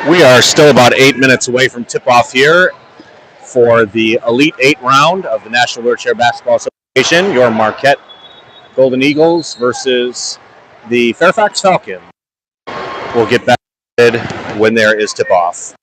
We are still about 8 minutes away from tip-off here for the Elite 8 round of the National Wheelchair Basketball Association. Your Marquette Golden Eagles versus the Fairfax Falcons. We'll get back when there is tip-off.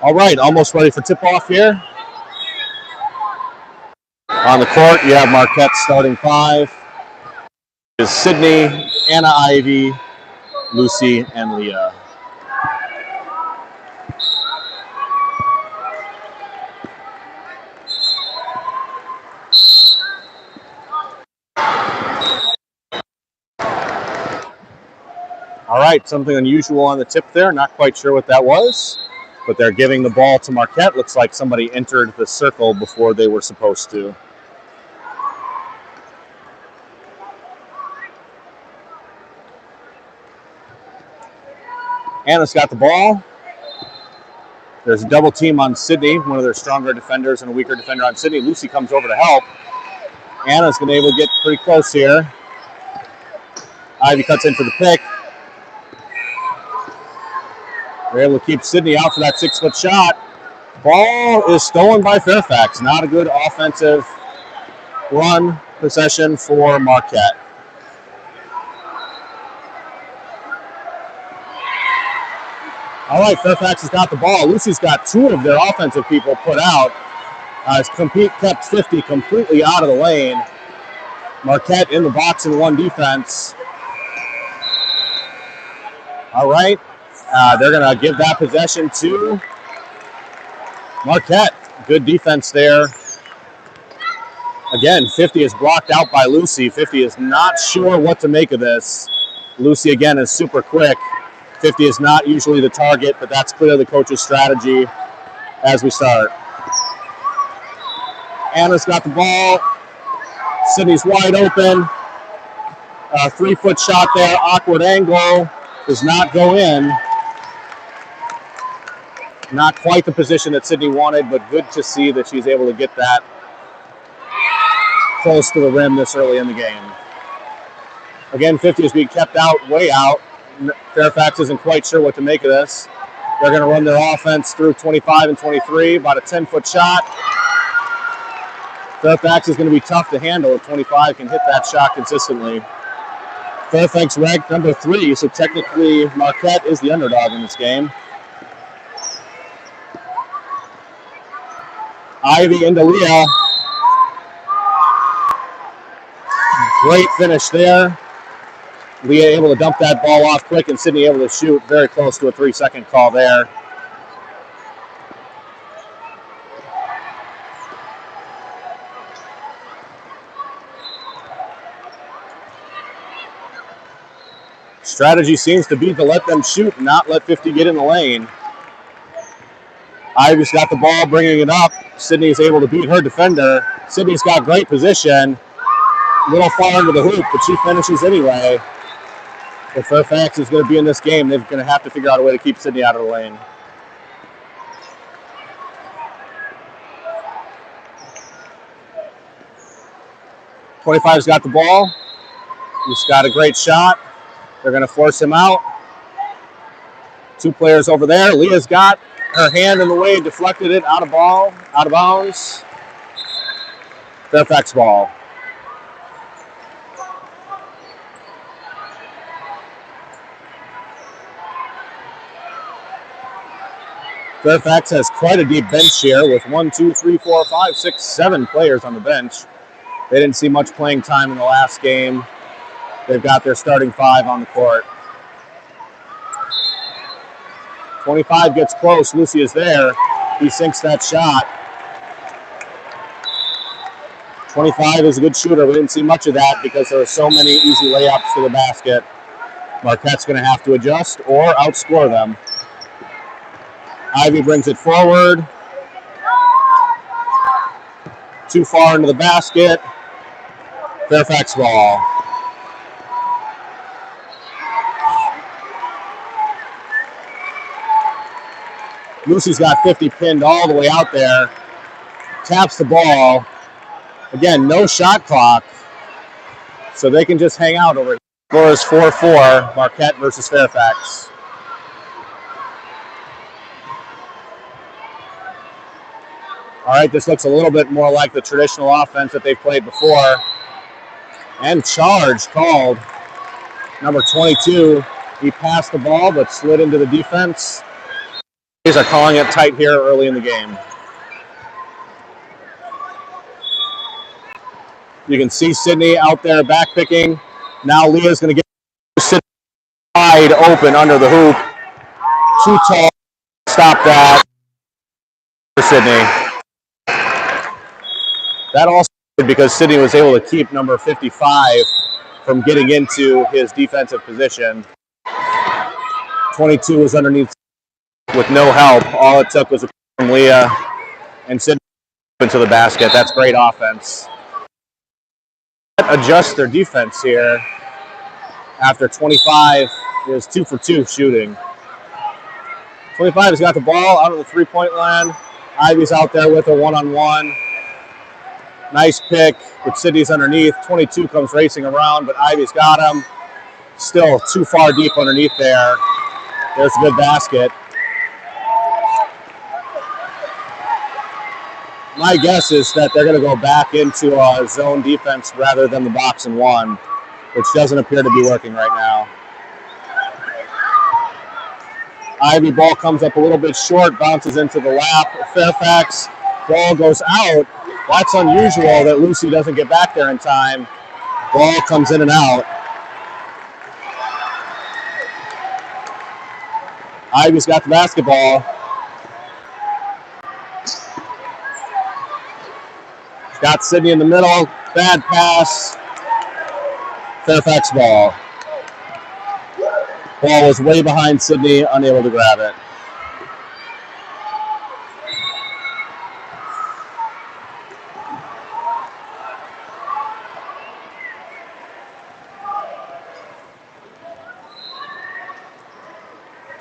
All right, almost ready for tip-off here. On the court, you have Marquette's starting five. Is Sydney, Anna Ivy, Lucy, and Leah. All right, something unusual on the tip there. Not quite sure what that was, but they're giving the ball to Marquette. Looks like somebody entered the circle before they were supposed to. Anna's got the ball. There's a double team on Sydney, one of their stronger defenders and a weaker defender on Sydney. Lucy comes over to help. Anna's going to be able to get pretty close here. Ivy cuts in for the pick. They're able to keep Sydney out for that 6-foot shot. Ball is stolen by Fairfax. Not a good offensive run possession for Marquette. All right, Fairfax has got the ball. Lucy's got two of their offensive people put out. Kept 50 completely out of the lane. Marquette in the box and one defense. All right. They're going to give that possession to Marquette. Good defense there. Again, 50 is blocked out by Lucy. 50 is not sure what to make of this. Lucy, again, is super quick. 50 is not usually the target, but that's clearly the coach's strategy as we start. Anna's got the ball. Sydney's wide open. 3-foot shot there. Awkward angle. Does not go in. Not quite the position that Sydney wanted, but good to see that she's able to get that close to the rim this early in the game. Again, 50 is being kept out, way out. Fairfax isn't quite sure what to make of this. They're going to run their offense through 25 and 23, about a 10-foot shot. Fairfax is going to be tough to handle if 25 can hit that shot consistently. Fairfax ranked number 3, so technically Marquette is the underdog in this game. Ivy into Leah. Great finish there. Leah able to dump that ball off quick, and Sydney able to shoot very close to a 3-second call there. Strategy seems to be to let them shoot, not let 50 get in the lane. Ivy's got the ball, bringing it up. Sydney's able to beat her defender. Sydney's got great position. A little far into the hoop, but she finishes anyway. If Fairfax is going to be in this game, they're going to have to figure out a way to keep Sydney out of the lane. .25's got the ball. He's got a great shot. They're going to force him out. 2 players over there. Leah's got her hand in the way, deflected it, out of bounds. Fairfax ball. Fairfax has quite a deep bench here with 1, 2, 3, 4, 5, 6, 7 players on the bench. They didn't see much playing time in the last game. They've got their starting 5 on the court. 25 gets close. Lucy is there. He sinks that shot. 25 is a good shooter. We didn't see much of that because there were so many easy layups to the basket. Marquette's going to have to adjust or outscore them. Ivy brings it forward. Too far into the basket. Fairfax ball. Lucy's got 50 pinned all the way out there. Taps the ball. Again, no shot clock. So they can just hang out over here. Score is 4-4, Marquette versus Fairfax. All right, this looks a little bit more like the traditional offense that they've played before. And charge called. Number 22, he passed the ball but slid into the defense. These are calling it tight here early in the game. You can see Sydney out there backpicking. Now Leah's going to get Sydney wide open under the hoop. Too tall. Stop that for Sydney. That also because Sydney was able to keep number 55 from getting into his defensive position. 22 was underneath with no help. All it took was a from Leah and Sydney into the basket. That's great offense. Adjust their defense here after 25 is 2 for 2 shooting. 25 has got the ball out of the 3-point line. Ivy's out there with a one-on-one. Nice pick, but Sydney's underneath. 22 comes racing around, but Ivy's got him. Still too far deep underneath there. There's a good basket. My guess is that they're going to go back into a zone defense rather than the box and one, which doesn't appear to be working right now. Ivy ball comes up a little bit short, bounces into the lap of Fairfax. Ball goes out. That's unusual that Lucy doesn't get back there in time. Ball comes in and out. Ivy's got the basketball. Got Sydney in the middle. Bad pass. Fairfax ball. Ball was way behind Sydney, unable to grab it.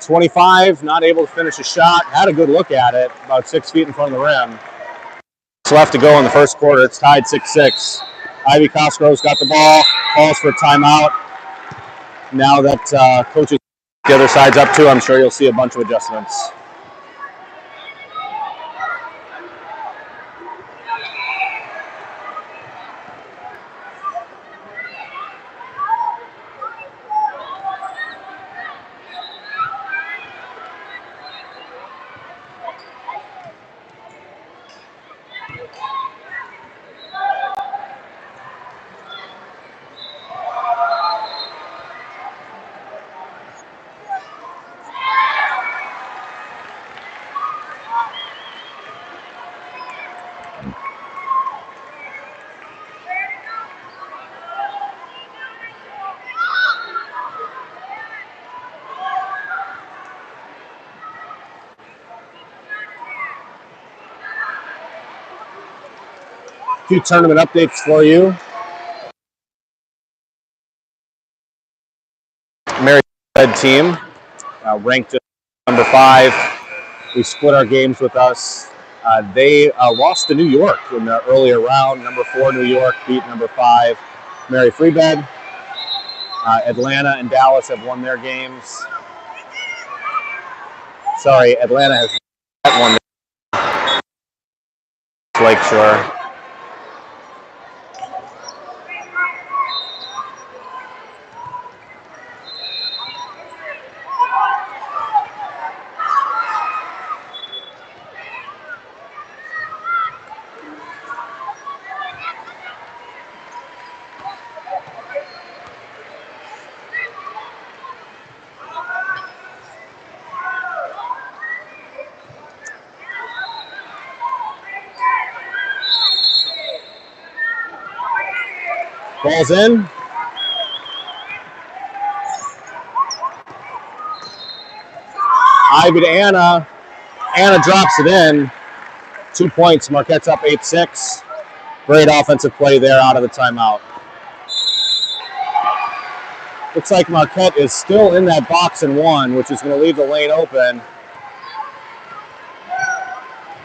.25, not able to finish a shot. Had a good look at it, about 6 feet in front of the rim. Left to go in the first quarter. It's tied 6-6. Ivy Cosgrove's got the ball, calls for a timeout. Now that coaches the other side's up too, I'm sure you'll see a bunch of adjustments. Few tournament updates for you. Mary Red team ranked number 5. We split our games with us. They lost to New York in the earlier round. Number 4 New York beat number 5 Mary Freebed. Atlanta and Dallas have won their games. Sorry, Atlanta has won Lakeshore. Ball's in. Ivy to Anna. Anna drops it in. 2 points. Marquette's up 8-6. Great offensive play there out of the timeout. Looks like Marquette is still in that box and 1, which is going to leave the lane open.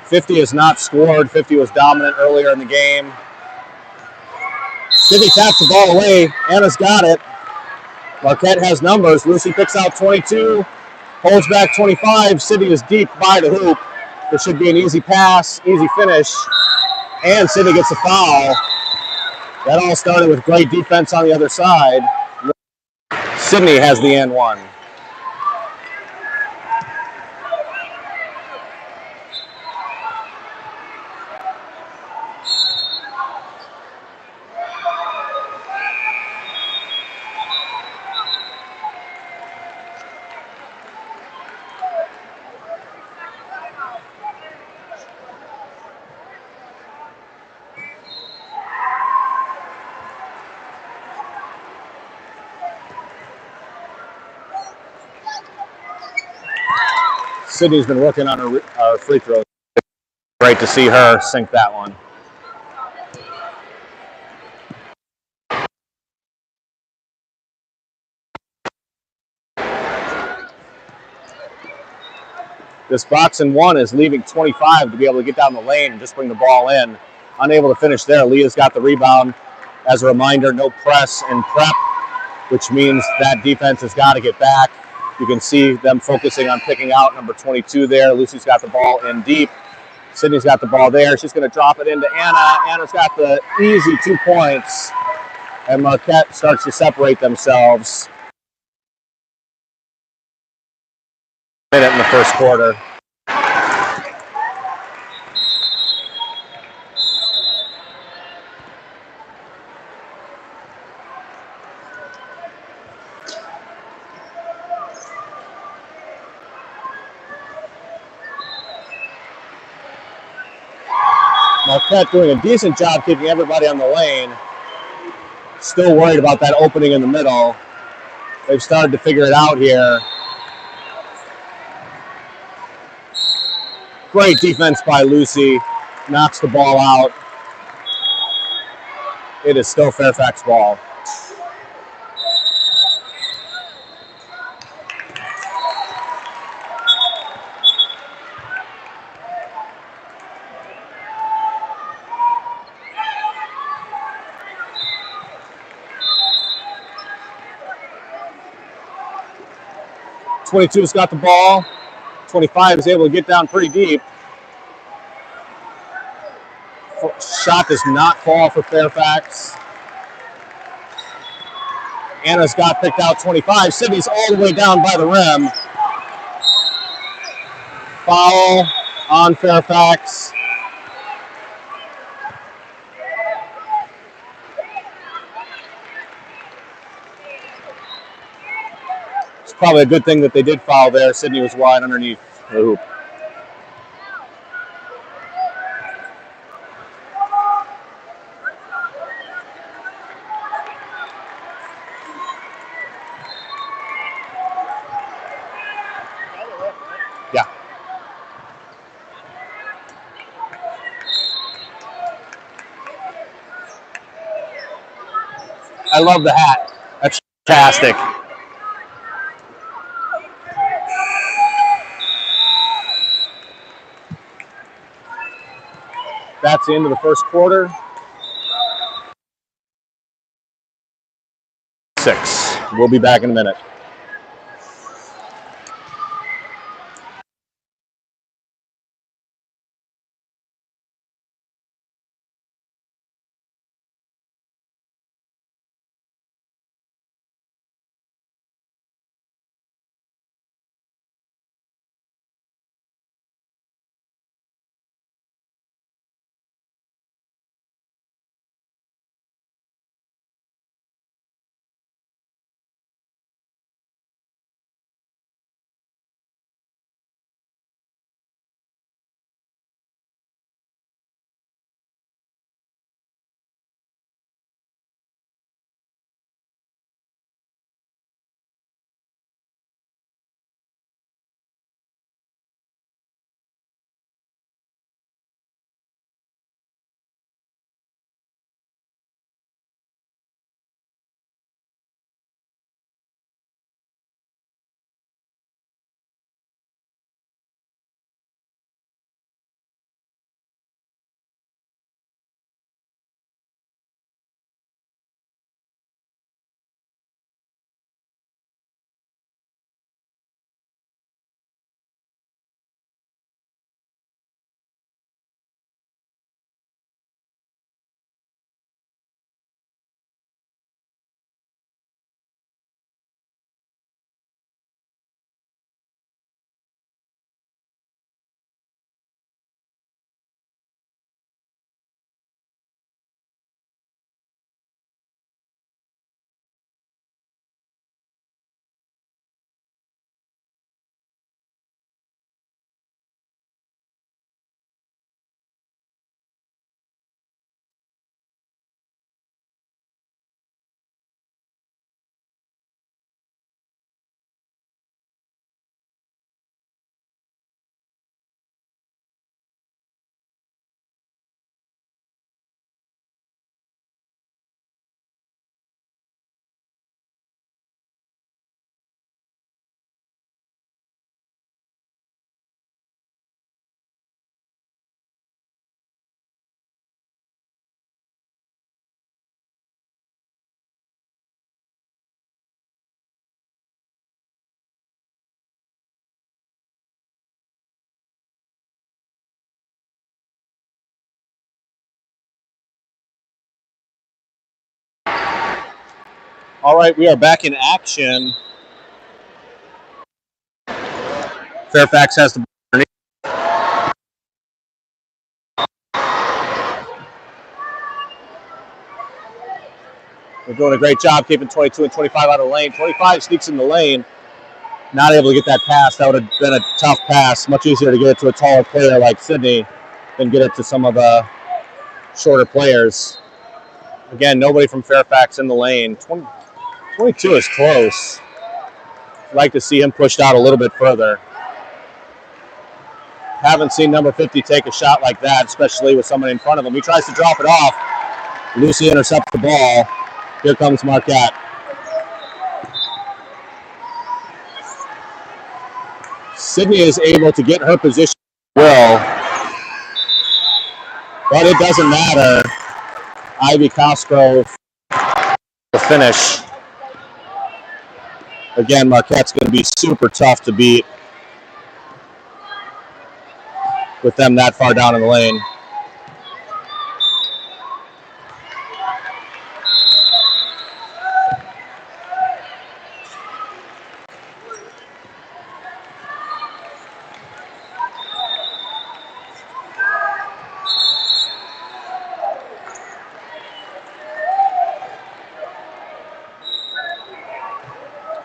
50 has not scored. 50 was dominant earlier in the game. Sydney taps the ball away. Anna's got it. Marquette has numbers. Lucy picks out 22, holds back 25. Sydney is deep by the hoop. There should be an easy pass, easy finish, and Sydney gets a foul. That all started with great defense on the other side. Sydney has the and 1. Sydney's been working on her free throws. Great to see her sink that one. This box and 1 is leaving 25 to be able to get down the lane and just bring the ball in. Unable to finish there. Leah's got the rebound. As a reminder, no press and prep, which means that defense has got to get back. You can see them focusing on picking out number 22 there. Lucy's got the ball in deep. Sydney's got the ball there. She's going to drop it into Anna. Anna's got the easy 2 points. And Marquette starts to separate themselves. In the first quarter. Marquette doing a decent job keeping everybody on the lane. Still worried about that opening in the middle. They've started to figure it out here. Great defense by Lucy. Knocks the ball out. It is still Fairfax ball. '22's got the ball. 25 is able to get down pretty deep. Shot does not fall for Fairfax. Anna's got picked out 25. Sydney's all the way down by the rim. Foul on Fairfax. It's probably a good thing that they did foul there. Sydney was wide underneath the hoop. Yeah. I love the hat. That's fantastic. That's the end of the first quarter. 6. We'll be back in a minute. All right, we are back in action. Fairfax has the ball. They're doing a great job keeping 22 and 25 out of the lane. 25 sneaks in the lane. Not able to get that pass. That would have been a tough pass. Much easier to get it to a taller player like Sydney than get it to some of the shorter players. Again, nobody from Fairfax in the lane. 22 is close. I'd like to see him pushed out a little bit further. Haven't seen number 50 take a shot like that, especially with somebody in front of him. He tries to drop it off. Lucy intercepts the ball. Here comes Marquette. Sydney is able to get her position well, but it doesn't matter. Ivy Cosgrove will finish. Again, Marquette's going to be super tough to beat with them that far down in the lane.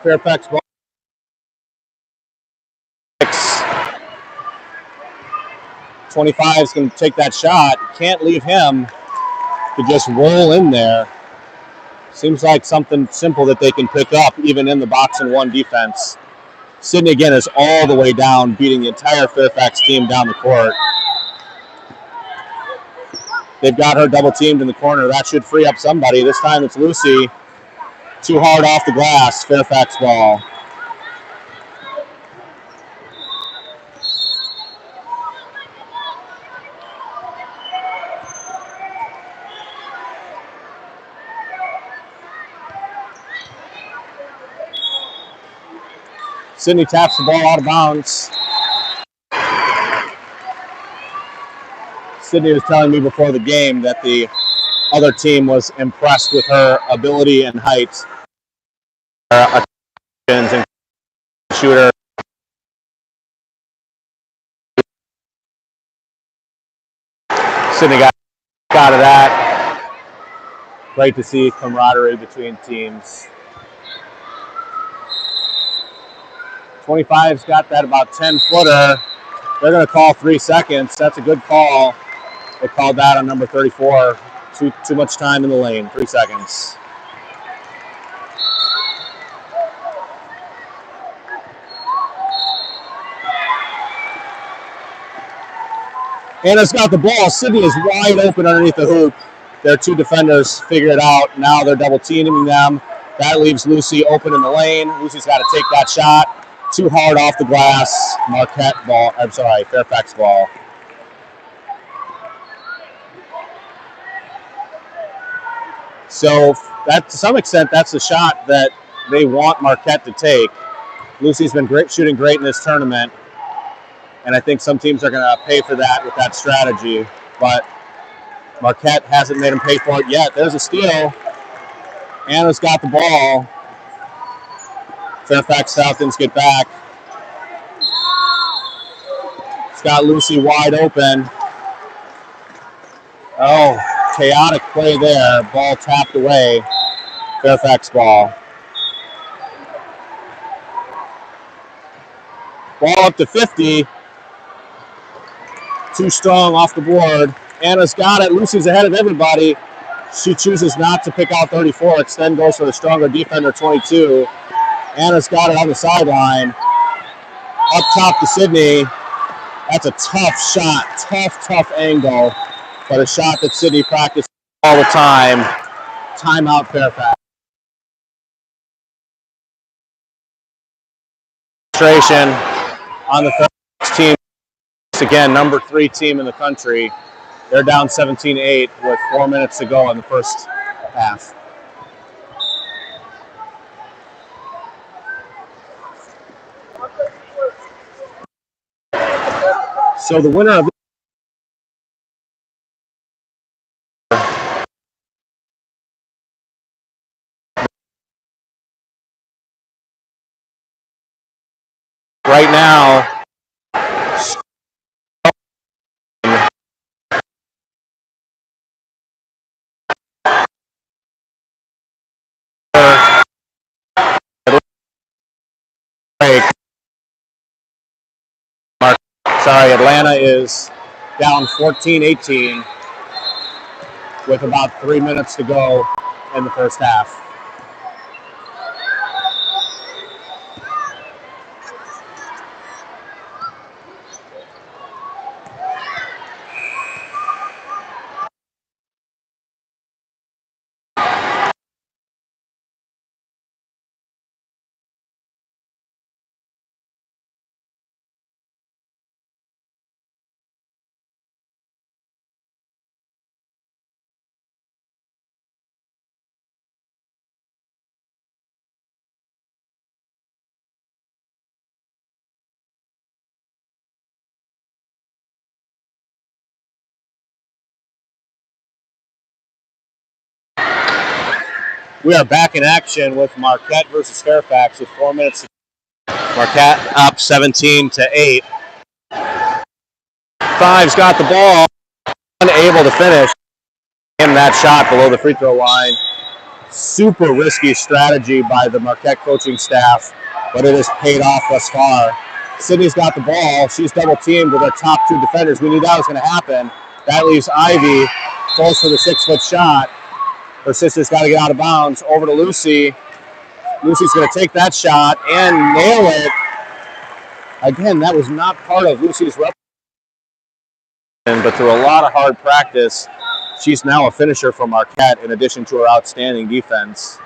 Fairfax ball. 25 is going to take that shot. Can't leave him to just roll in there. Seems like something simple that they can pick up even in the box and one defense. Sydney again is all the way down, beating the entire Fairfax team down the court. They've got her double teamed in the corner. That should free up somebody. This time it's Lucy. Too hard off the glass. Fairfax ball. Sydney taps the ball out of bounds. Sydney was telling me before the game that the other team was impressed with her ability and height. And shooter. Sydney got out of that. Great to see camaraderie between teams. 25's got that about 10-footer. They're going to call 3 seconds. That's a good call. They called that on number 34. Too much time in the lane. 3 seconds. Anna's got the ball. Sydney is wide open underneath the hoop. Their two defenders figure it out. Now they're double teaming them. That leaves Lucy open in the lane. Lucy's got to take that shot. Too hard off the glass. Fairfax ball. So that, to some extent, that's the shot that they want Marquette to take. Lucy's been shooting great in this tournament, and I think some teams are going to pay for that with that strategy. But Marquette hasn't made them pay for it yet. There's a steal. Anna's got the ball. Fairfax Falcons get back. It's got Lucy wide open. Oh, chaotic play there. Ball tapped away. Fairfax ball. Ball up to 50. Too strong off the board. Anna's got it. Lucy's ahead of everybody. She chooses not to pick out 34. Extend goes for the stronger defender, 22. Anna's got it on the sideline. Up top to Sydney. That's a tough shot. Tough angle. But a shot that Sydney practices all the time. Timeout Fairfax. On the Fairfax team. Again, number 3 team in the country. They're down 17-8 with 4 minutes to go in the first half. So the winner of right now Atlanta is down 14-18. with about 3 minutes to go in the first half. We are back in action with Marquette versus Fairfax with 4 minutes. Marquette up 17-8. Five's got the ball, unable to finish. And that shot below the free throw line. Super risky strategy by the Marquette coaching staff, but it has paid off thus far. Sydney's got the ball. She's double teamed with her top 2 defenders. We knew that was going to happen. That leaves Ivy close for the 6-foot shot. Her sister's got to get out of bounds. Over to Lucy. Lucy's going to take that shot and nail it. Again, that was not part of Lucy's rep, but through a lot of hard practice, she's now a finisher for Marquette in addition to her outstanding defense.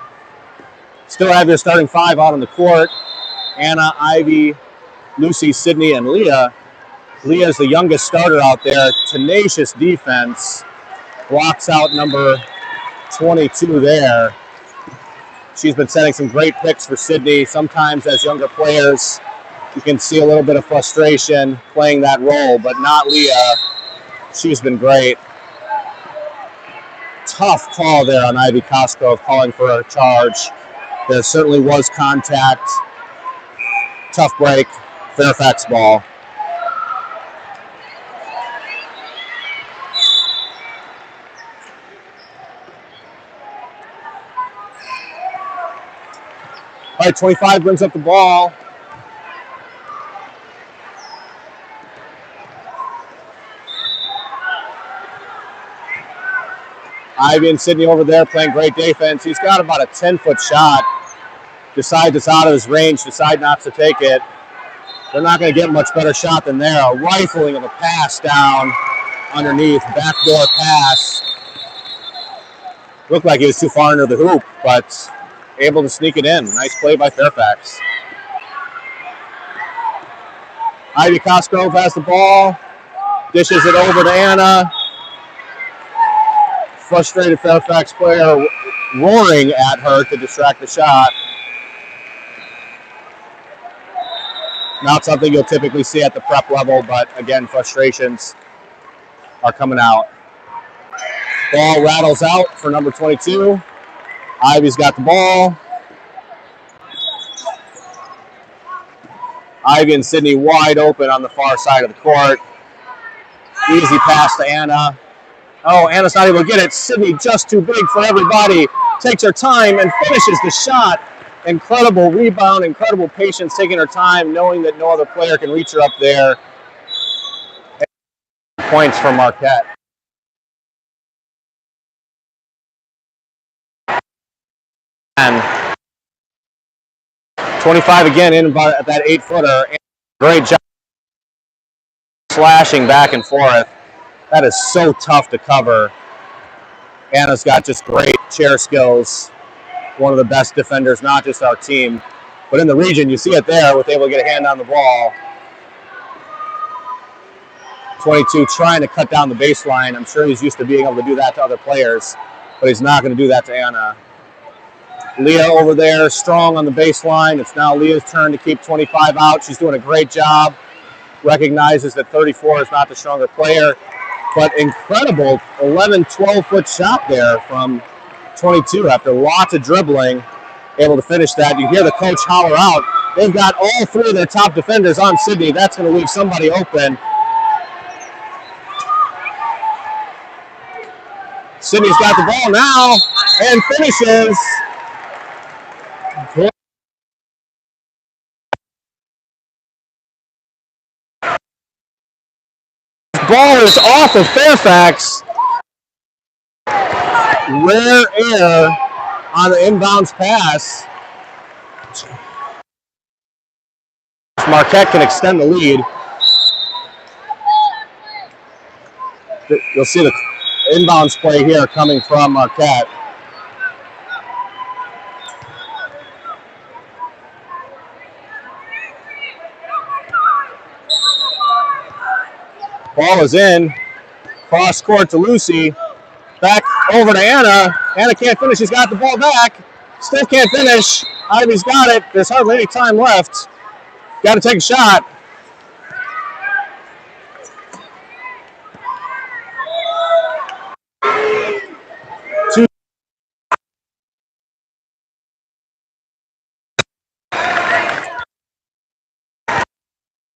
Still have your starting 5 out on the court. Anna, Ivy, Lucy, Sydney, and Leah. Leah is the youngest starter out there. Tenacious defense. Blocks out number 22 there. She's been setting some great picks for Sydney. Sometimes as younger players, you can see a little bit of frustration playing that role, but not Leah. She's been great. Tough call there on Ivy Cosgrove, calling for a charge. There certainly was contact. Tough break. Fairfax ball. All right, 25 brings up the ball. Ivy and Sydney over there playing great defense. He's got about a 10-foot shot. Decides it's out of his range, decide not to take it. They're not going to get a much better shot than there. A rifling of a pass down underneath. Backdoor pass. Looked like he was too far into the hoop, but able to sneak it in. Nice play by Fairfax. Ivy Cosgrove has the ball. Dishes it over to Anna. Frustrated Fairfax player roaring at her to distract the shot. Not something you'll typically see at the prep level, but again, frustrations are coming out. Ball rattles out for number 22. Ivy's got the ball. Ivy and Sydney wide open on the far side of the court. Easy pass to Anna. Oh, Anna's not able to get it. Sydney just too big for everybody. Takes her time and finishes the shot. Incredible rebound, incredible patience, taking her time, knowing that no other player can reach her up there. Points for Marquette. And 25 again in about that 8-footer. Great job slashing back and forth. That is so tough to cover. Anna's got just great chair skills. One of the best defenders, not just our team, but in the region. You see it there with able to get a hand on the ball. 22 trying to cut down the baseline. I'm sure he's used to being able to do that to other players, but he's not going to do that to Anna. Leah over there, strong on the baseline. It's now Leah's turn to keep 25 out. She's doing a great job. Recognizes that 34 is not the stronger player, but incredible 11, 12-foot shot there from 22 after lots of dribbling, able to finish that. You hear the coach holler out. They've got all 3 of their top defenders on Sydney. That's going to leave somebody open. Sydney's got the ball now and finishes. Ball is off of Fairfax. rare air on the inbounds pass. Marquette can extend the lead. You'll see the inbounds play here coming from Marquette. Ball is in. Cross court to Lucy. Back over to Anna. Anna can't finish. She's got the ball back. Still can't finish. Ivy's got it. There's hardly any time left. Got to take a shot.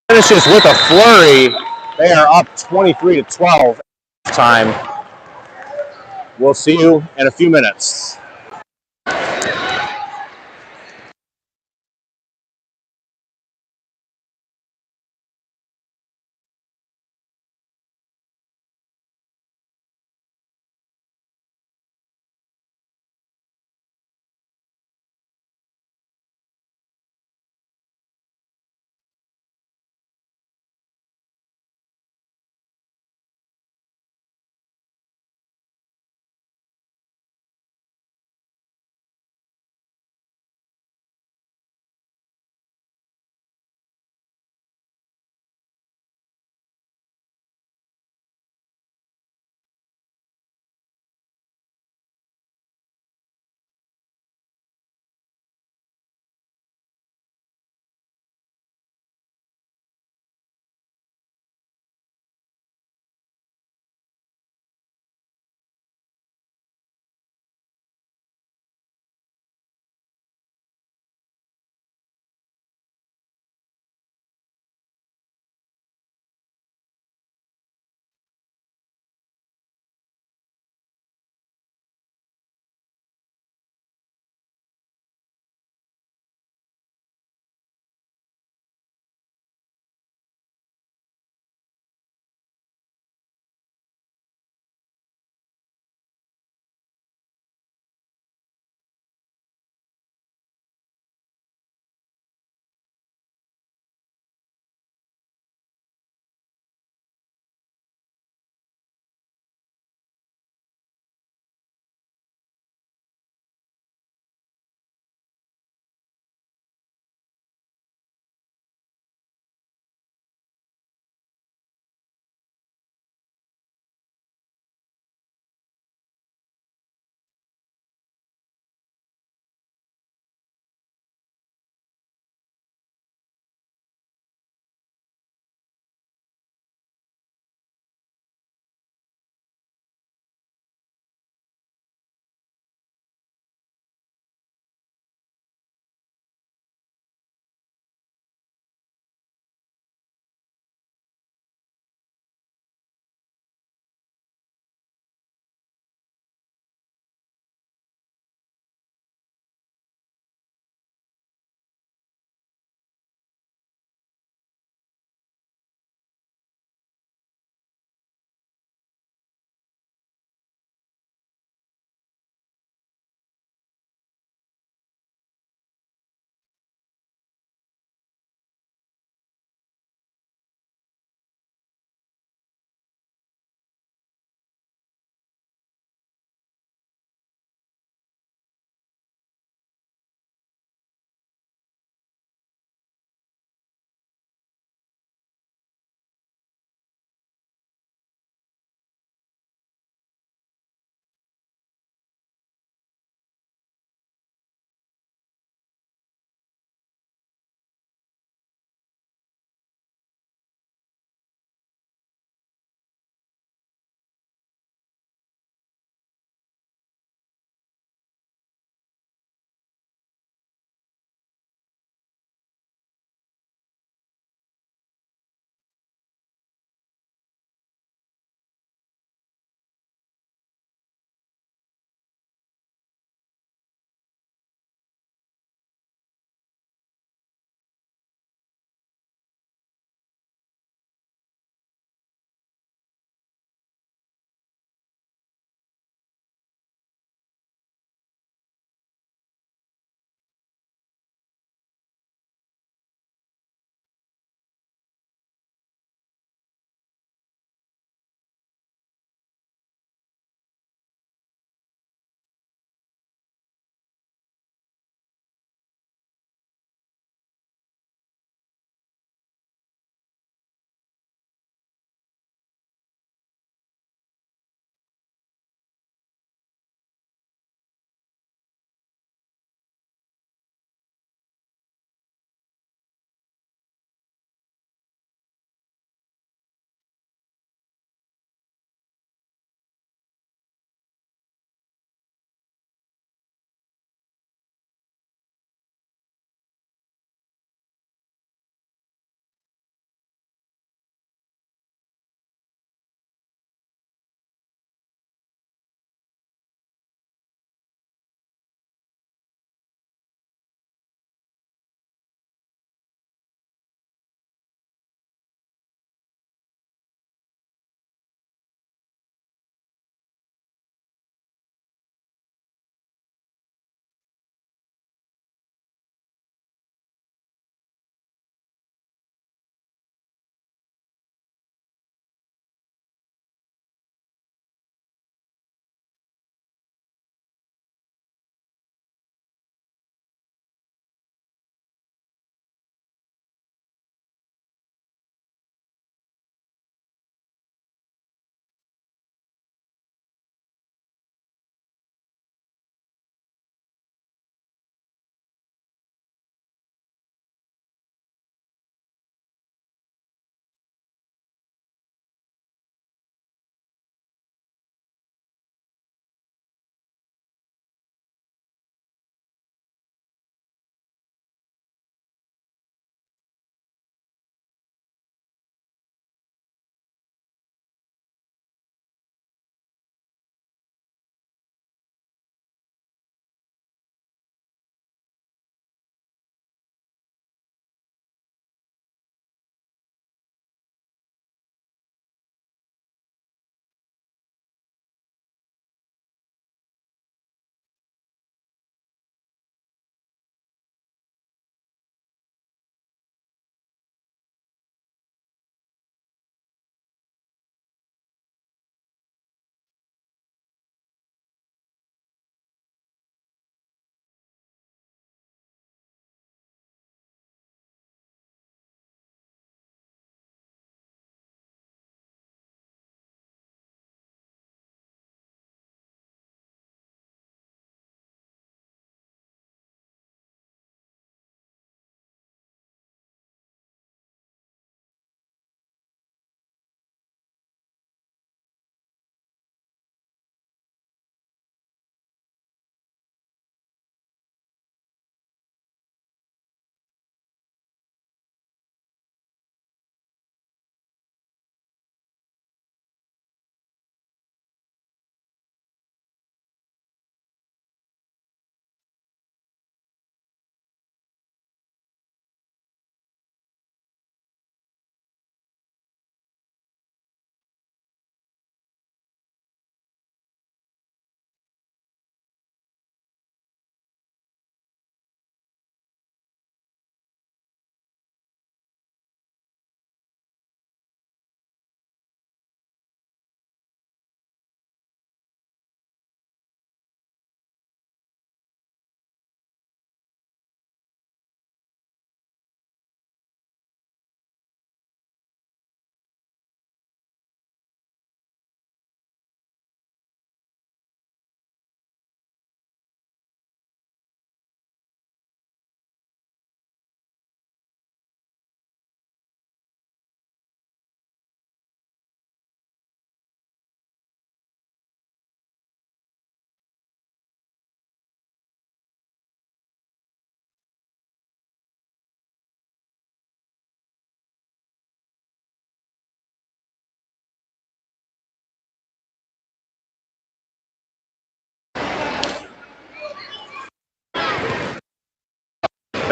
Finishes with a flurry. They are up 23-12 time. We'll see you in a few minutes.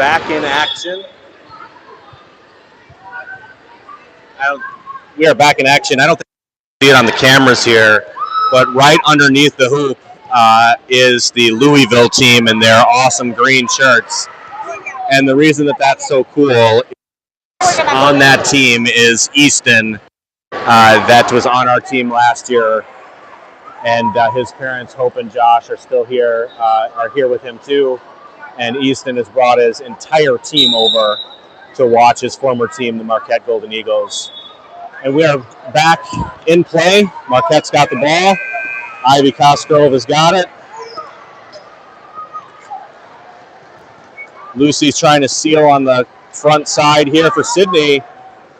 back in action. We are back in action. I don't think you see it on the cameras here, but right underneath the hoop is the Louisville team in their awesome green shirts. And the reason that that's so cool on that team is Easton, that was on our team last year. And his parents, Hope and Josh, are still here, are here with him too. And Easton has brought his entire team over to watch his former team, the Marquette Golden Eagles. And we are back in play. Marquette's got the ball. Ivy Cosgrove has got it. Lucy's trying to seal on the front side here for Sydney.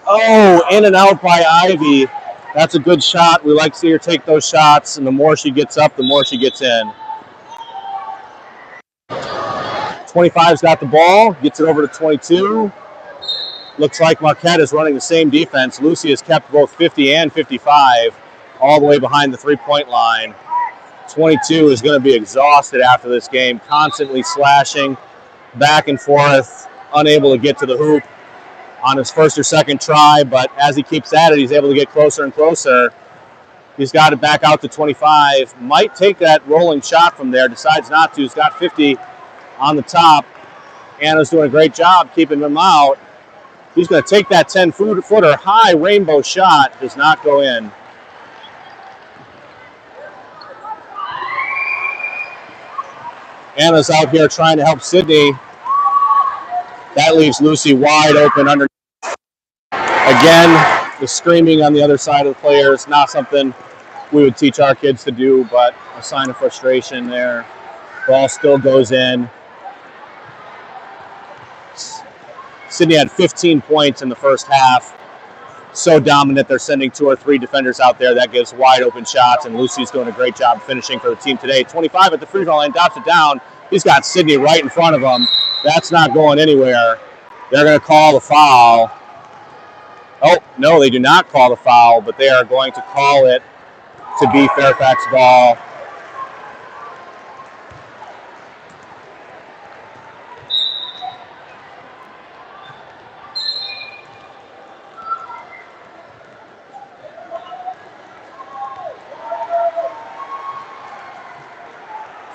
Oh, in and out by Ivy. That's a good shot. We like to see her take those shots, and the more she gets up, the more she gets in. 25's got the ball, gets it over to 22. Looks like Marquette is running the same defense. Lucy has kept both 50 and 55 all the way behind the three-point line. 22 is going to be exhausted after this game, constantly slashing back and forth, unable to get to the hoop on his first or second try, but as he keeps at it, he's able to get closer and closer. He's got it back out to 25. Might take that rolling shot from there, decides not to. He's got 50 on the top. Anna's doing a great job keeping him out. He's going to take that 10-footer high rainbow shot. Does not go in. Anna's out here trying to help Sydney. That leaves Lucy wide open under. Again, the screaming on the other side of the players, not something we would teach our kids to do, but a sign of frustration there. Ball still goes in. Sydney had 15 points in the first half. So dominant, they're sending 2 or 3 defenders out there. That gives wide open shots, and Lucy's doing a great job finishing for the team today. 25 at the free throw line, drops it down. He's got Sydney right in front of him. That's not going anywhere. They're going to call the foul. Oh, no, they do not call the foul, but they are going to call it to be Fairfax ball.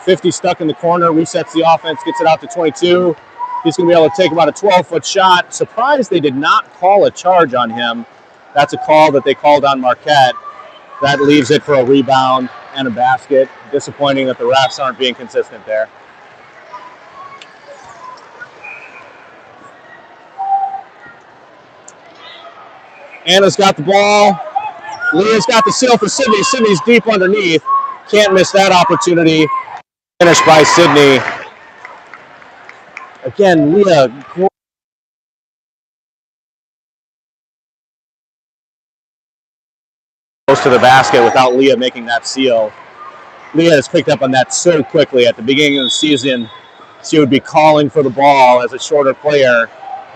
.50 stuck in the corner, resets the offense, gets it out to 22. He's going to be able to take about a 12-foot shot. Surprised they did not call a charge on him. That's a call that they called on Marquette. That leaves it for a rebound and a basket. Disappointing that the refs aren't being consistent there. Anna's got the ball. Leah's got the seal for Sydney. Sydney's deep underneath. Can't miss that opportunity. Finished by Sydney. Again, Leah goes to the basket without Leah making that seal. Leah has picked up on that so quickly. At the beginning of the season, she would be calling for the ball as a shorter player.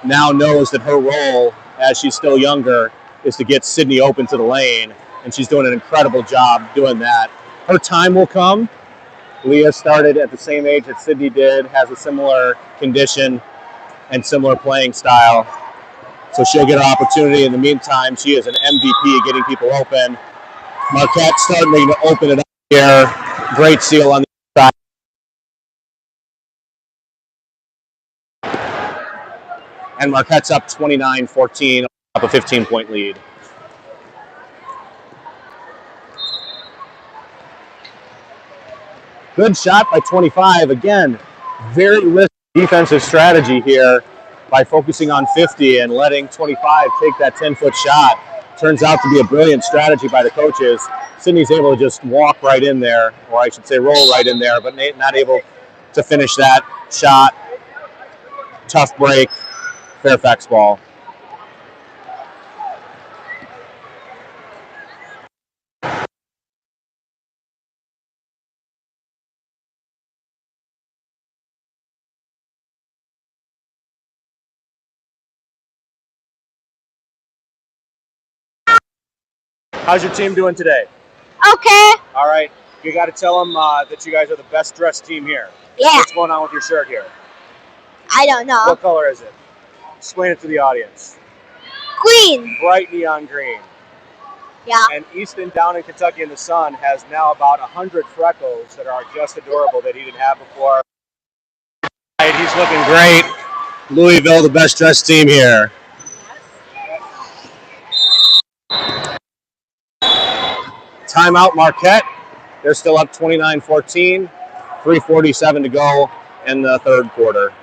Now knows that her role, as she's still younger, is to get Sydney open to the lane, and she's doing an incredible job doing that. Her time will come. Leah started at the same age that Sydney did, has a similar condition and similar playing style. So she'll get an opportunity. In the meantime, she is an MVP getting people open. Marquette starting to open it up here. Great seal on the side. And Marquette's up 29-14, up a 15-point lead. Good shot by 25. Again, very risky defensive strategy here by focusing on 50 and letting 25 take that 10-foot shot. Turns out to be a brilliant strategy by the coaches. Sydney's able to just walk right in there, or I should say roll right in there, but not able to finish that shot. Tough break. Fairfax ball. How's your team doing today? Okay. All right. You got to tell them that you guys are the best dressed team here. Yeah. What's going on with your shirt here? I don't know. What color is it? Explain it to the audience. Green. Bright neon green. Yeah. And Easton down in Kentucky in the sun has now about 100 freckles that are just adorable that he didn't have before. He's looking great. Louisville, the best dressed team here. Timeout Marquette. They're still up 29-14. 3:47 to go in the third quarter.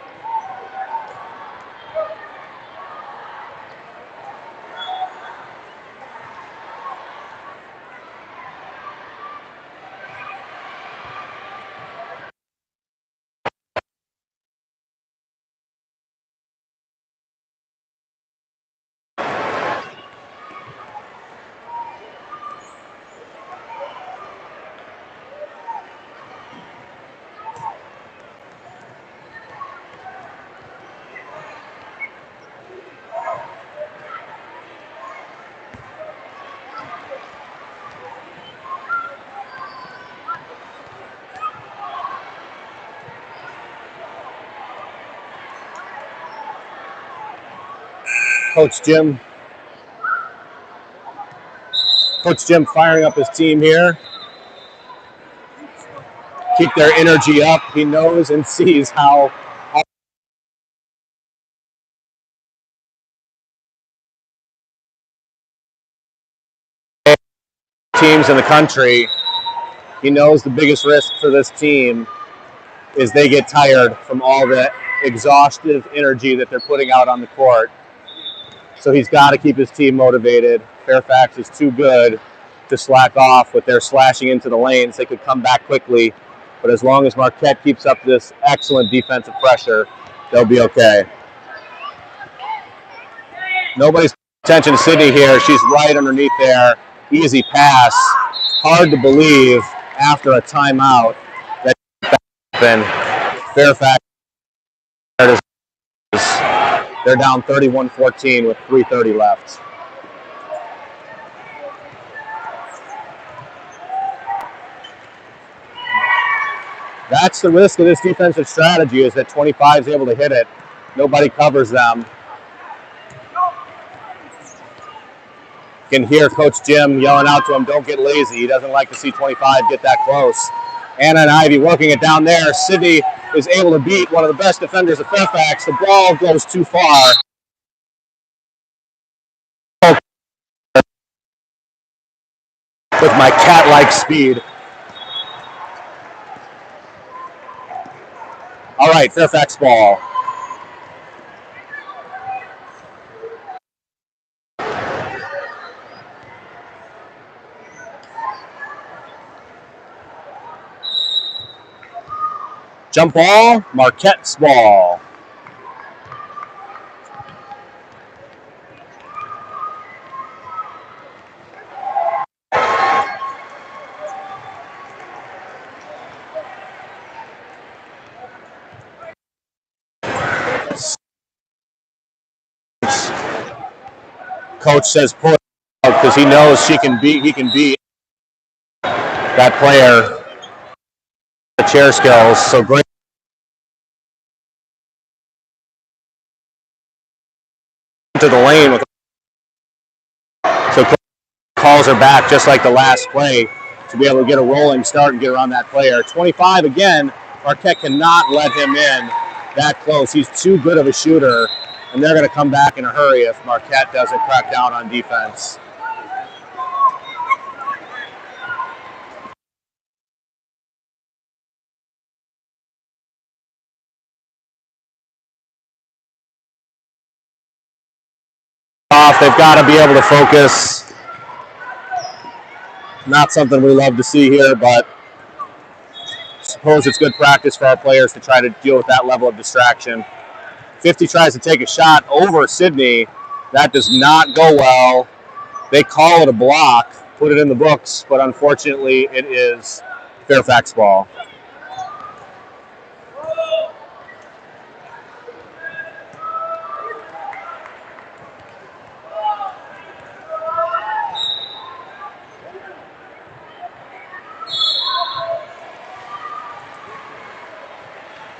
Coach Jim firing up his team here. Keep their energy up. He knows and sees how teams in the country. He knows the biggest risk for this team is they get tired from all the exhaustive energy that they're putting out on the court. So he's got to keep his team motivated. Fairfax is too good to slack off with their slashing into the lanes. They could come back quickly, but as long as Marquette keeps up this excellent defensive pressure, they'll be okay. Nobody's paying attention to Sydney here. She's right underneath there. Easy pass. Hard to believe after a timeout that happened. Fairfax, they're down 31-14 with 3:30 left. That's the risk of this defensive strategy, is that 25 is able to hit it. Nobody covers them. You can hear Coach Jim yelling out to him, don't get lazy. He doesn't like to see 25 get that close. Anna and Ivy working it down there. Sydney is able to beat one of the best defenders of Fairfax. The ball goes too far. With my cat-like speed. All right, Fairfax ball. Jump ball, Marquette's ball. Coach says pull it out because he knows he can beat that player. The chair skills, so great. To the lane with, so Coach calls her back just like the last play to be able to get a rolling start and get around that player. 25 again. Marquette cannot let him in that close. He's too good of a shooter, and they're going to come back in a hurry if Marquette doesn't crack down on defense. They've got to be able to focus. Not something we love to see here, but I suppose it's good practice for our players to try to deal with that level of distraction. 50 tries to take a shot over Sydney. That does not go well. They call it a block, put it in the books, but unfortunately it is Fairfax ball.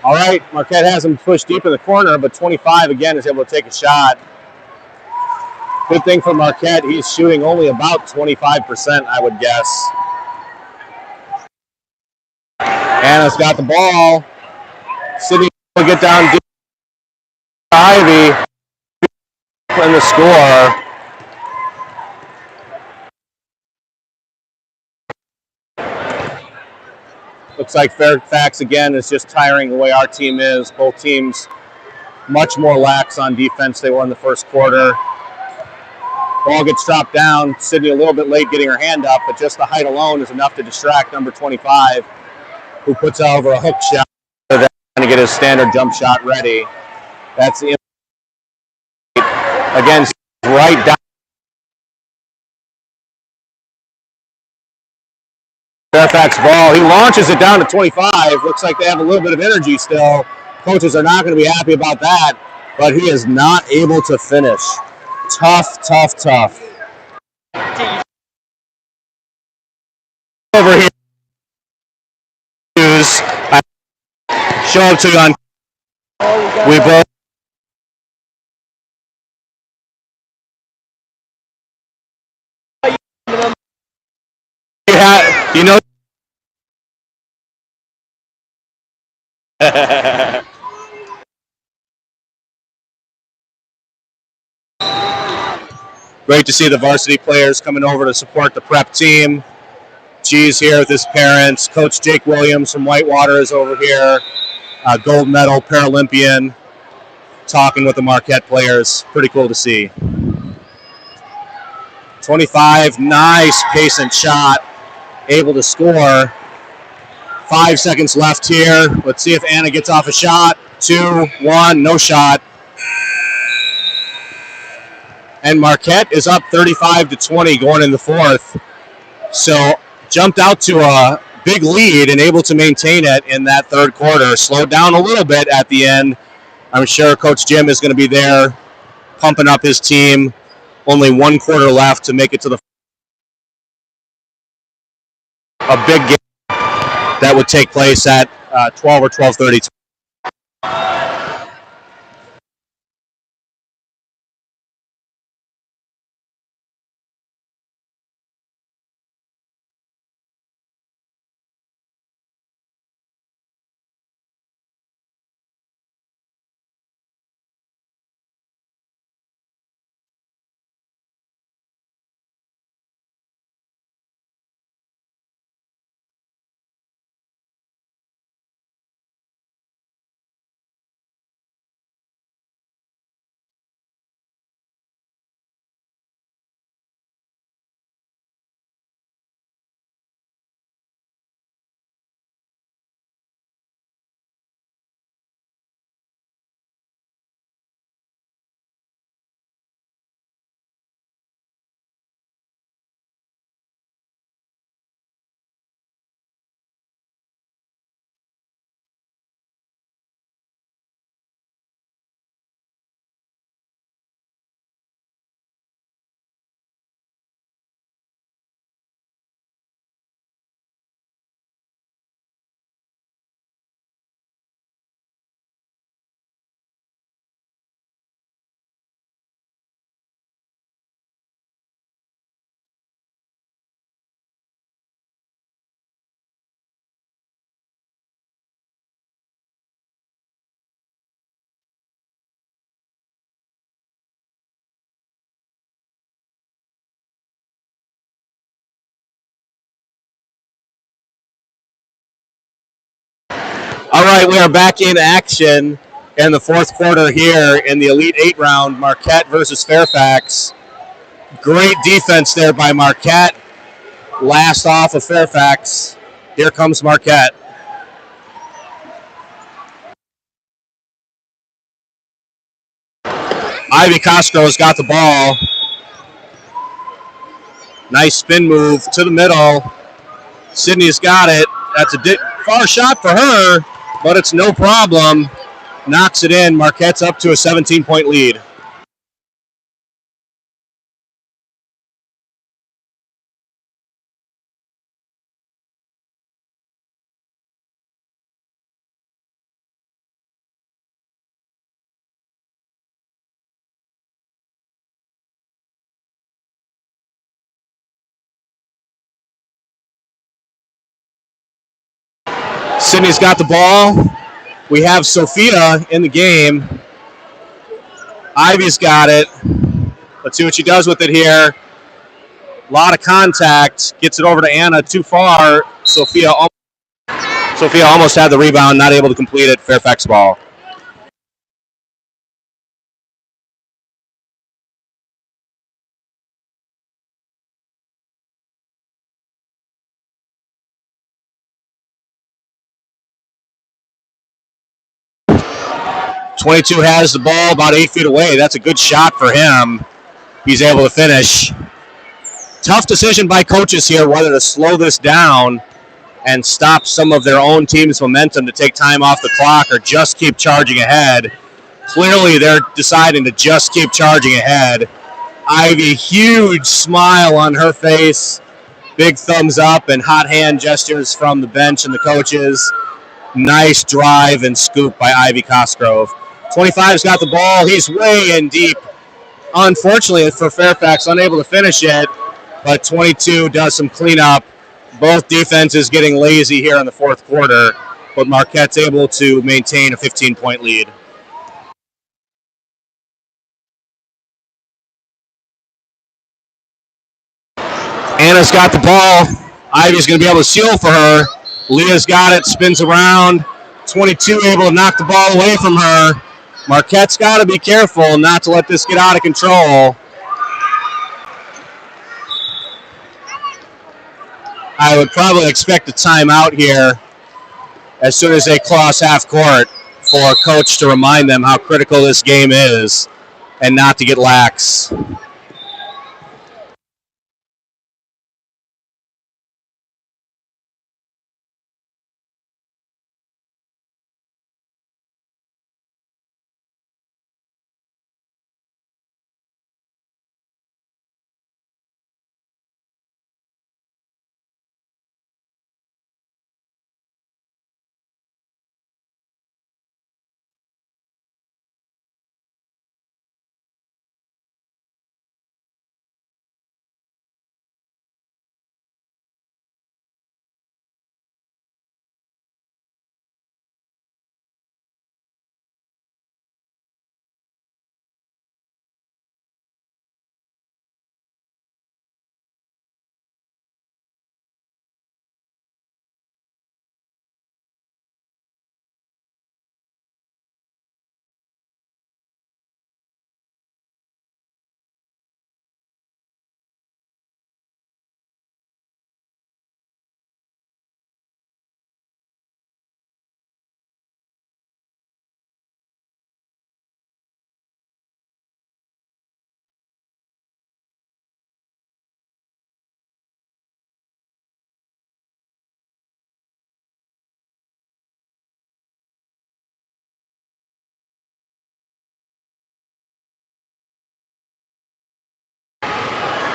All right. right. Marquette has him pushed deep in the corner, but 25 again is able to take a shot. Good thing for Marquette, he's shooting only about 25%, I would guess. Anna's got the ball. Sydney will get down deep. Ivy in the score. Looks like Fairfax again is just tiring the way our team is. Both teams much more lax on defense they were in the first quarter. Ball gets dropped down. Sydney a little bit late getting her hand up, but just the height alone is enough to distract number 25, who puts over a hook shot trying to get his standard jump shot ready. That's the again right down. Fairfax ball. He launches it down to 25. Looks like they have a little bit of energy still. Coaches are not going to be happy about that, but he is not able to finish. Tough. Over here, show up to you on. We both. You know. Great to see the varsity players coming over to support the prep team. G's here with his parents. Coach Jake Williams from Whitewater is over here. Gold medal Paralympian, talking with the Marquette players. Pretty cool to see. 25, nice patient shot, able to score. 5 seconds left here. Let's see if Anna gets off a shot. 2, 1, no shot. And Marquette is up 35-20 going in the fourth. So jumped out to a big lead and able to maintain it in that third quarter. Slowed down a little bit at the end. I'm sure Coach Jim is going to be there pumping up his team. Only 1 quarter left to make it to a big game that would take place at 12 or 12:30. All right, we are back in action in the fourth quarter here in the Elite Eight round, Marquette versus Fairfax. Great defense there by Marquette. Last off of Fairfax. Here comes Marquette. Ivy Cosgrove's got the ball. Nice spin move to the middle. Sydney's got it. That's a far shot for her, but it's no problem. Knocks it in. Marquette's up to a 17-point lead. Sydney's got the ball. We have Sophia in the game. Ivy's got it. Let's see what she does with it here. A lot of contact. Gets it over to Anna. Too far. Sophia almost had the rebound. Not able to complete it. Fairfax ball. .22 has the ball about 8 feet away. That's a good shot for him. He's able to finish. Tough decision by coaches here whether to slow this down and stop some of their own team's momentum to take time off the clock or just keep charging ahead. Clearly, they're deciding to just keep charging ahead. Ivy, huge smile on her face, big thumbs up and hot hand gestures from the bench and the coaches. Nice drive and scoop by Ivy Cosgrove. 25's got the ball. He's way in deep. Unfortunately for Fairfax, unable to finish it, but 22 does some cleanup. Both defenses getting lazy here in the fourth quarter, but Marquette's able to maintain a 15-point lead. Anna's got the ball. Ivy's going to be able to seal for her. Leah's got it, spins around. 22 able to knock the ball away from her. Marquette's got to be careful not to let this get out of control. I would probably expect a timeout here as soon as they cross half court for a coach to remind them how critical this game is and not to get lax.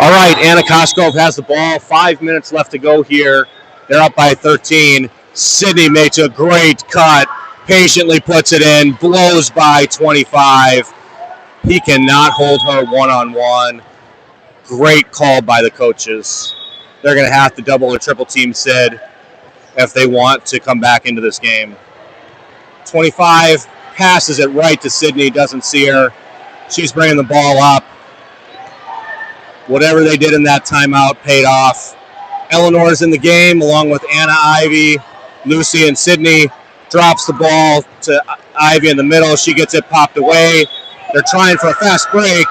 All right, Anna Cosgrove has the ball. 5 minutes left to go here. They're up by 13. Sydney makes a great cut, patiently puts it in, blows by 25. He cannot hold her one-on-one. Great call by the coaches. They're going to have to double or triple team Sid if they want to come back into this game. 25 passes it right to Sydney, doesn't see her. She's bringing the ball up. Whatever they did in that timeout paid off. Eleanor's in the game along with Anna, Ivy, Lucy, and Sydney. Drops the ball to Ivy in the middle. She gets it popped away. They're trying for a fast break.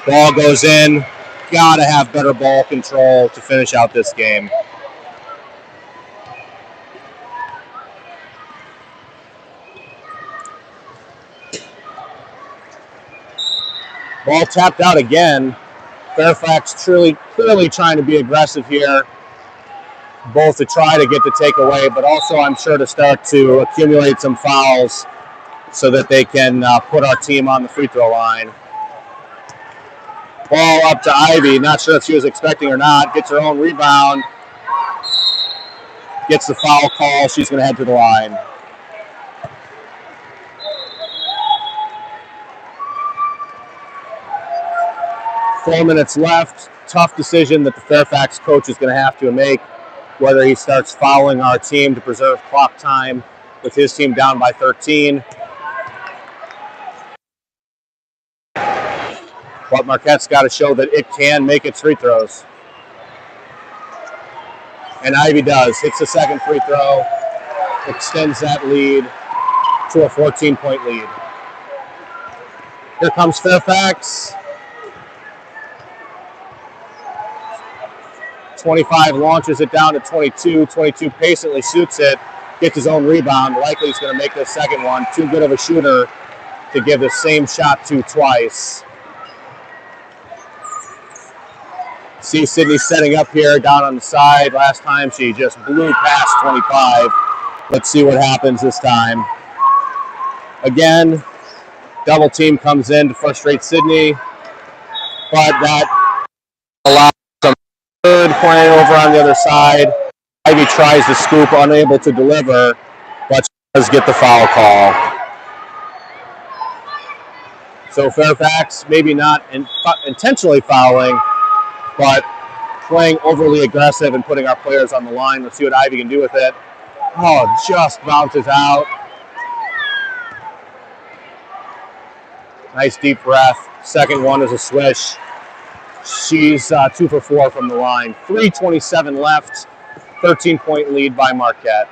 Ball goes in. Gotta have better ball control to finish out this game. Ball tapped out again. Fairfax clearly trying to be aggressive here, both to try to get the takeaway, but also I'm sure to start to accumulate some fouls so that they can put our team on the free throw line. Ball up to Ivy. Not sure if she was expecting or not. Gets her own rebound. Gets the foul call. She's going to head to the line. Four minutes left. tough decision that the Fairfax coach is going to have to make, whether he starts fouling our team to preserve clock time with his team down by 13. But Marquette's got to show that it can make its free throws. And Ivy does. Hits the second free throw, extends that lead to a 14-point lead. Here comes Fairfax. 25 launches it down to 22. 22 patiently shoots it, gets his own rebound. Likely he's going to make this second one. Too good of a shooter to give the same shot to twice. See Sydney setting up here down on the side. Last time she just blew past 25. Let's see what happens this time. Again, double team comes in to frustrate Sydney, but that allows some good play over on the other side. Ivy tries to scoop, unable to deliver, but she does get the foul call. So Fairfax maybe not intentionally fouling, but playing overly aggressive and putting our players on the line. Let's see what Ivy can do with it. Oh, just bounces out. Nice deep breath. Second one is a swish. She's 2 for 4 from the line. 3:27 left. 13-point lead by Marquette.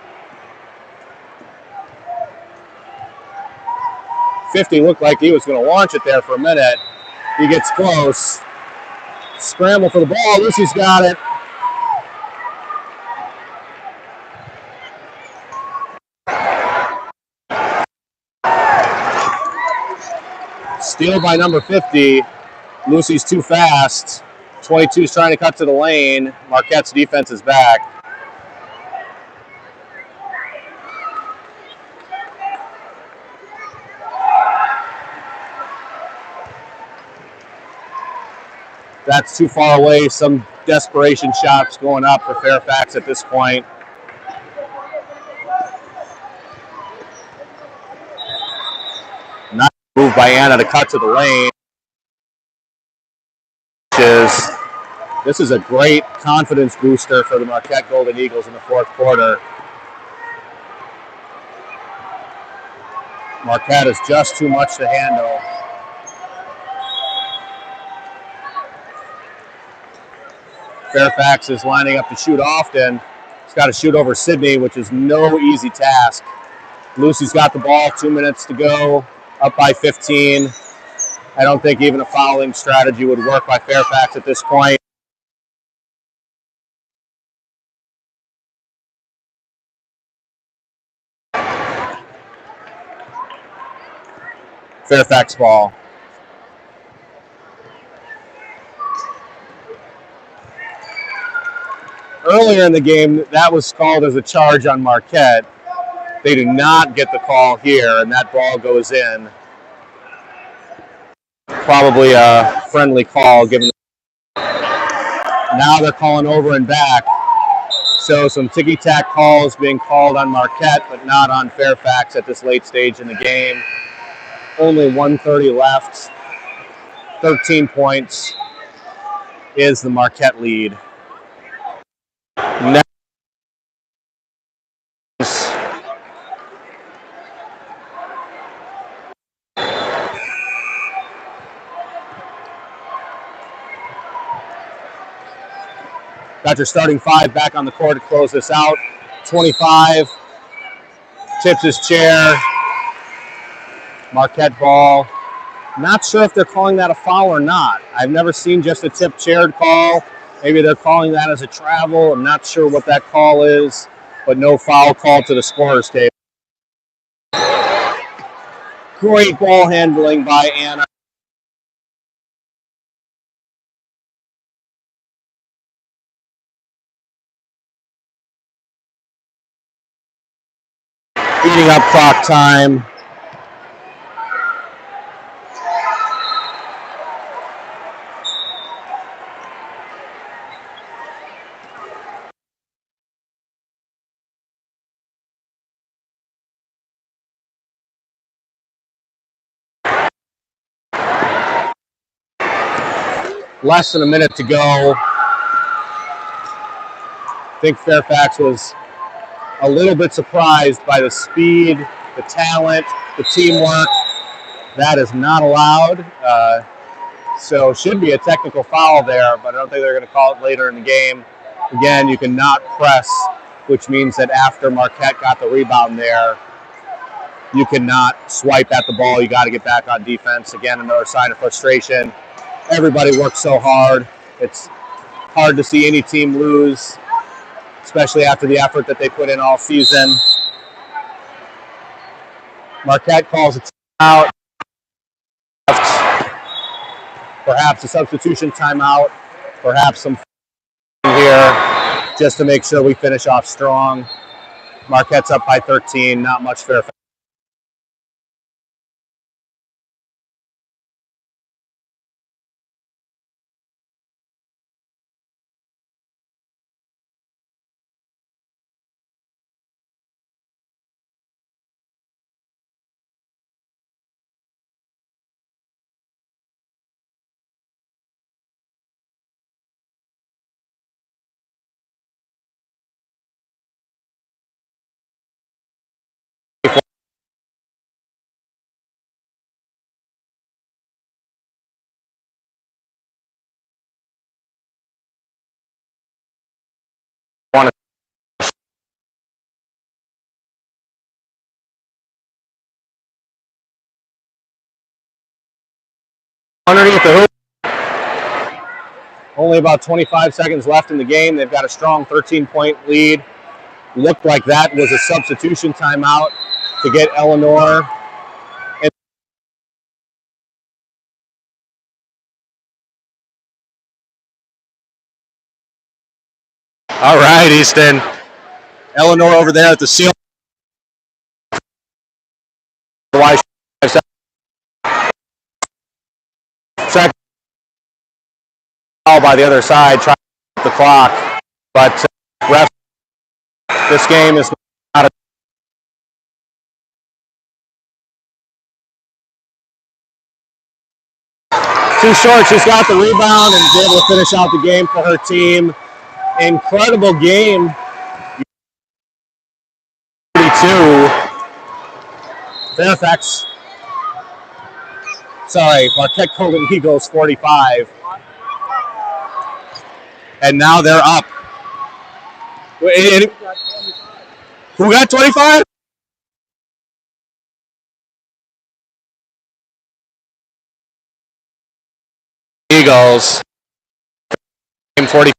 50 looked like he was going to launch it there for a minute. He gets close. Scramble for the ball. Lucy's got it. Steal by number 50. Lucy's too fast. 22's trying to cut to the lane. Marquette's defense is back. That's too far away. Some desperation shots going up for Fairfax at this point. Not move by Anna to cut to the lane. This is a great confidence booster for the Marquette Golden Eagles in the fourth quarter. Marquette is just too much to handle. Fairfax is lining up to shoot often. He's got to shoot over Sydney, which is no easy task. Lucy's got the ball, 2 minutes to go, up by 15. I don't think even a fouling strategy would work by Fairfax at this point. Fairfax ball. Earlier in the game, that was called as a charge on Marquette. They do not get the call here, and that ball goes in. Probably a friendly call given. Now they're calling over and back. So some ticky-tack calls being called on Marquette, but not on Fairfax at this late stage in the game. Only 1:30 left. 13 points is the Marquette lead. Next. Got your starting five back on the court to close this out. 25. Tips his chair. Marquette ball. Not sure if they're calling that a foul or not. I've never seen just a tip chaired call. Maybe they're calling that as a travel. I'm not sure what that call is, but no foul call to the scorer's table. Great ball handling by Anna. Eating up clock time. less than a minute to go. I think Fairfax was a little bit surprised by the speed, the talent, the teamwork. That is not allowed. So should be a technical foul there, but I don't think they're going to call it later in the game. Again, you cannot press, which means that after Marquette got the rebound there, you cannot swipe at the ball. You got to get back on defense. Again, another sign of frustration. Everybody works so hard. It's hard to see any team lose, especially after the effort that they put in all season. Marquette calls a timeout. Perhaps a substitution timeout. Perhaps some here just to make sure we finish off strong. Marquette's up by 13. Not much fair. 100 at the hoop. Only about 25 seconds left in the game. They've got a strong 13-point lead. Looked like that was a substitution timeout to get Eleanor. All right, Easton. Eleanor over there at the ceiling. Check by the other side, trying to the clock. But ref, this game is not a too short. She's got the rebound and is able to finish out the game for her team. Incredible game. 32. Fairfax. Sorry, Marquette Golden Eagles 45. And now they're up. Who got 25? Eagles. Game 40.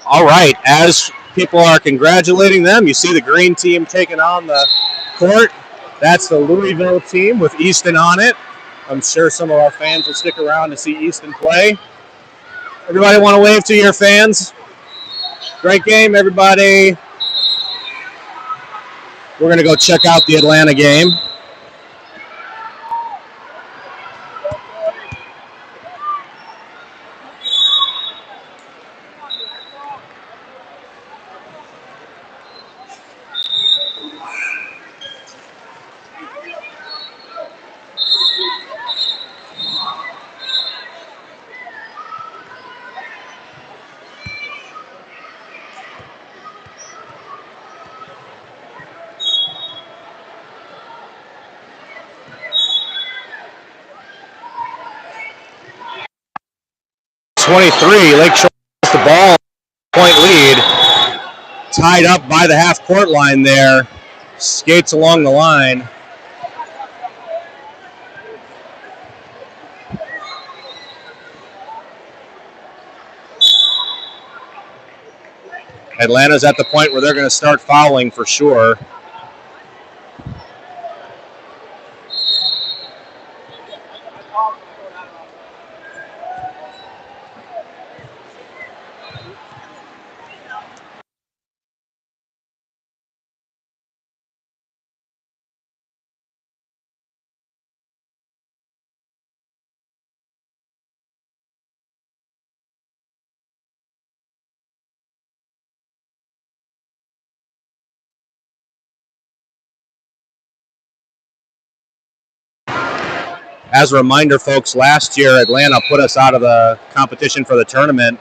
All right, as people are congratulating them, you see the green team taking on the court. That's the Louisville team with Easton on it. I'm sure some of our fans will stick around to see Easton play. Everybody want to wave to your fans? Great game, everybody. We're going to go check out the Atlanta game. Lakeshore has the ball, point lead, tied up by the half court line there, skates along the line. Atlanta's at the point where they're going to start fouling for sure. As a reminder, folks, last year Atlanta put us out of the competition for the tournament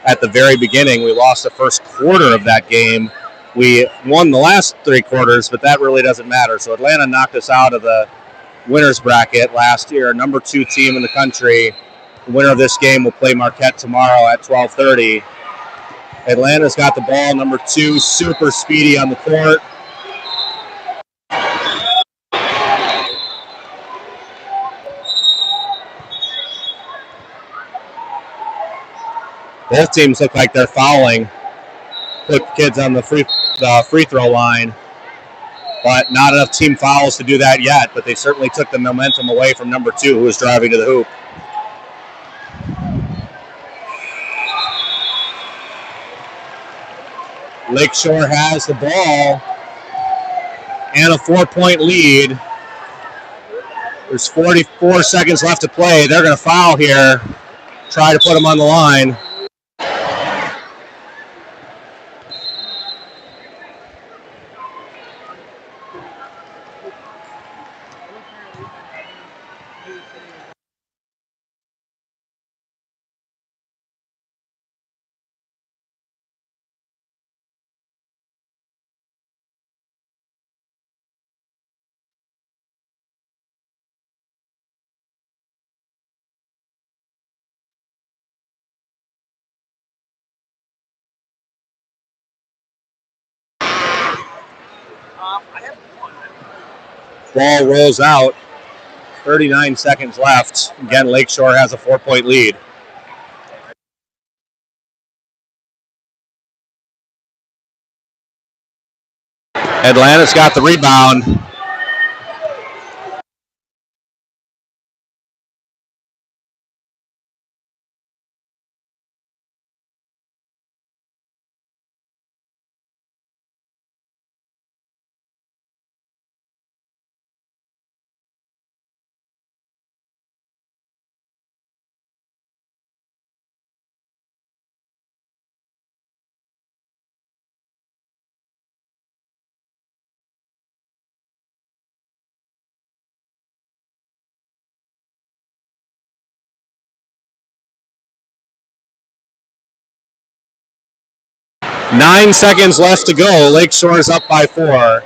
at the very beginning. We lost the first quarter of that game. We won the last 3 quarters, but that really doesn't matter. So Atlanta knocked us out of the winner's bracket last year, number 2 team in the country. The winner of this game will play Marquette tomorrow at 12:30. Atlanta's got the ball, number 2, super speedy on the court. Both teams look like they're fouling. Put kids on the free throw line, but not enough team fouls to do that yet, but they certainly took the momentum away from number 2, who was driving to the hoop. Lakeshore has the ball and a 4-point lead. There's 44 seconds left to play. They're going to foul here, try to put them on the line. Ball rolls out. 39 seconds left. Again, Lakeshore has a 4-point lead. Atlanta's got the rebound. Nine seconds left to go. Lakeshore is up by 4.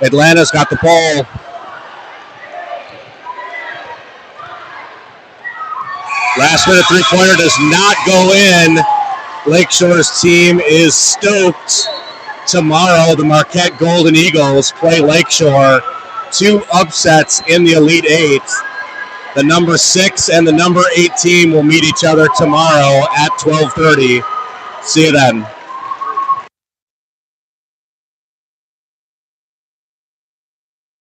Atlanta's got the ball. Last minute 3-pointer does not go in. Lakeshore's team is stoked. Tomorrow, the Marquette Golden Eagles play Lakeshore. 2 upsets in the Elite 8. The number 6 and the number 8 team will meet each other tomorrow at 12:30. See you then.